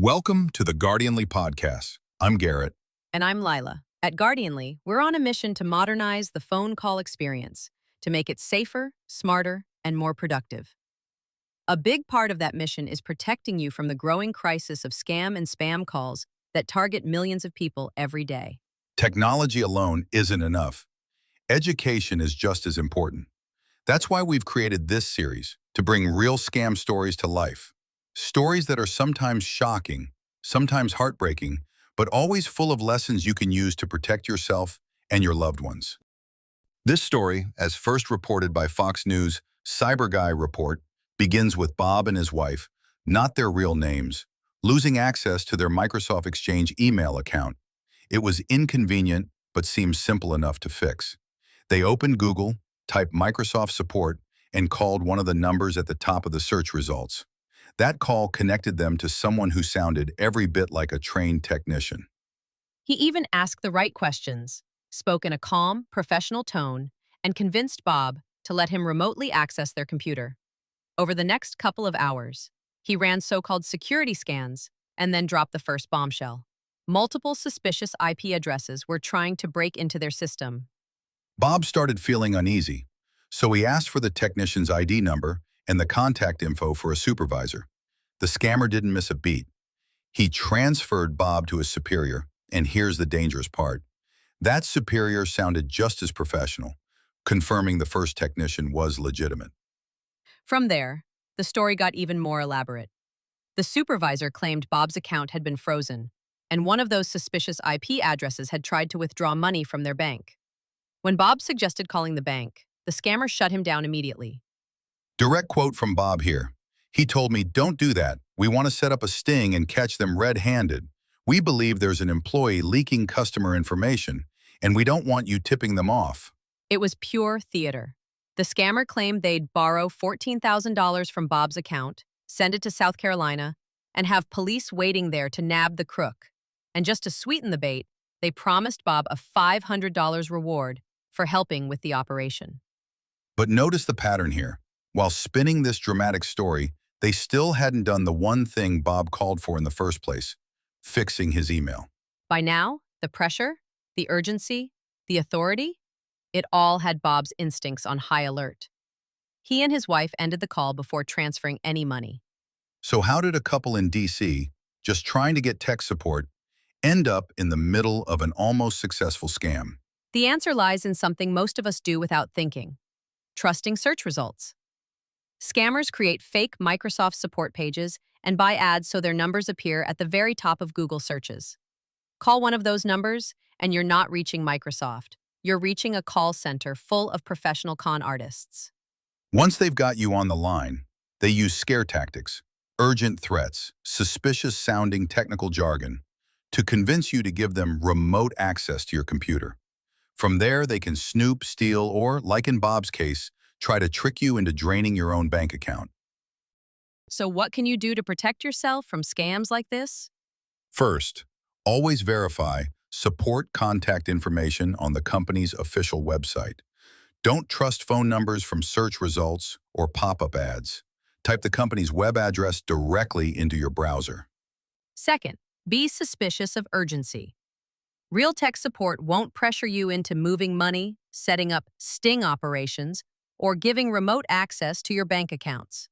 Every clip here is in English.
Welcome to the Guardianly Podcast. I'm Garrett. And I'm Lila. At Guardianly, we're on a mission to modernize the phone call experience to make it safer, smarter, and more productive. A big part of that mission is protecting you from the growing crisis of scam and spam calls that target millions of people every day. Technology alone isn't enough. Education is just as important. That's why we've created this series, to bring real scam stories to life. Stories that are sometimes shocking, sometimes heartbreaking, but always full of lessons you can use to protect yourself and your loved ones. This story, as first reported by Fox News' Cyber Guy report, begins with Bob and his wife, not their real names, losing access to their Microsoft Exchange email account. It was inconvenient, but seemed simple enough to fix. They opened Google, typed Microsoft support, and called one of the numbers at the top of the search results. That call connected them to someone who sounded every bit like a trained technician. He even asked the right questions, spoke in a calm, professional tone, and convinced Bob to let him remotely access their computer. Over the next couple of hours, he ran so-called security scans and then dropped the first bombshell. Multiple suspicious IP addresses were trying to break into their system. Bob started feeling uneasy, so he asked for the technician's ID number and the contact info for a supervisor. The scammer didn't miss a beat. He transferred Bob to his superior, and here's the dangerous part. That superior sounded just as professional, confirming the first technician was legitimate. From there, the story got even more elaborate. The supervisor claimed Bob's account had been frozen, and one of those suspicious IP addresses had tried to withdraw money from their bank. When Bob suggested calling the bank, the scammer shut him down immediately. Direct quote from Bob here. He told me, "Don't do that. We want to set up a sting and catch them red-handed. We believe there's an employee leaking customer information, and we don't want you tipping them off." It was pure theater. The scammer claimed they'd borrow $14,000 from Bob's account, send it to South Carolina, and have police waiting there to nab the crook. And just to sweeten the bait, they promised Bob a $500 reward for helping with the operation. But notice the pattern here. While spinning this dramatic story, they still hadn't done the one thing Bob called for in the first place, fixing his email. By now, the pressure, the urgency, the authority, it all had Bob's instincts on high alert. He and his wife ended the call before transferring any money. So how did a couple in D.C., just trying to get tech support, end up in the middle of an almost successful scam? The answer lies in something most of us do without thinking: trusting search results. Scammers create fake Microsoft support pages and buy ads so their numbers appear at the very top of Google searches. Call one of those numbers, and you're not reaching Microsoft. You're reaching a call center full of professional con artists. Once they've got you on the line, they use scare tactics, urgent threats, suspicious-sounding technical jargon to convince you to give them remote access to your computer. From there, they can snoop, steal, or, like in Bob's case, try to trick you into draining your own bank account. So what can you do to protect yourself from scams like this? First, always verify support contact information on the company's official website. Don't trust phone numbers from search results or pop-up ads. Type the company's web address directly into your browser. Second, be suspicious of urgency. Real tech support won't pressure you into moving money, setting up sting operations, or giving remote access to your bank accounts.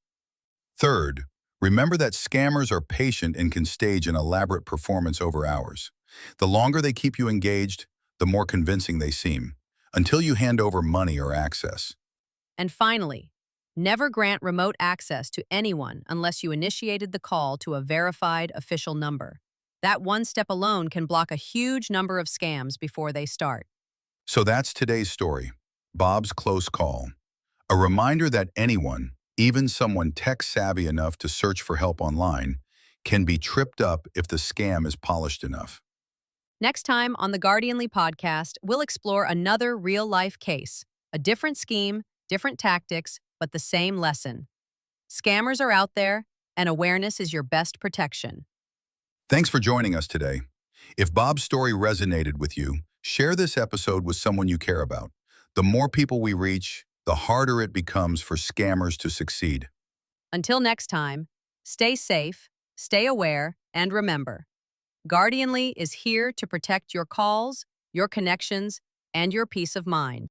Third, remember that scammers are patient and can stage an elaborate performance over hours. The longer they keep you engaged, the more convincing they seem, until you hand over money or access. And finally, never grant remote access to anyone unless you initiated the call to a verified official number. That one step alone can block a huge number of scams before they start. So that's today's story, Bob's close call. A reminder that anyone, even someone tech-savvy enough to search for help online, can be tripped up if the scam is polished enough. Next time on the Guardianly podcast, we'll explore another real-life case, a different scheme, different tactics, but the same lesson. Scammers are out there, and awareness is your best protection. Thanks for joining us today. If Bob's story resonated with you, share this episode with someone you care about. The more people we reach, the harder it becomes for scammers to succeed. Until next time, stay safe, stay aware, And remember, Guardianly is here to protect your calls, your connections, and your peace of mind.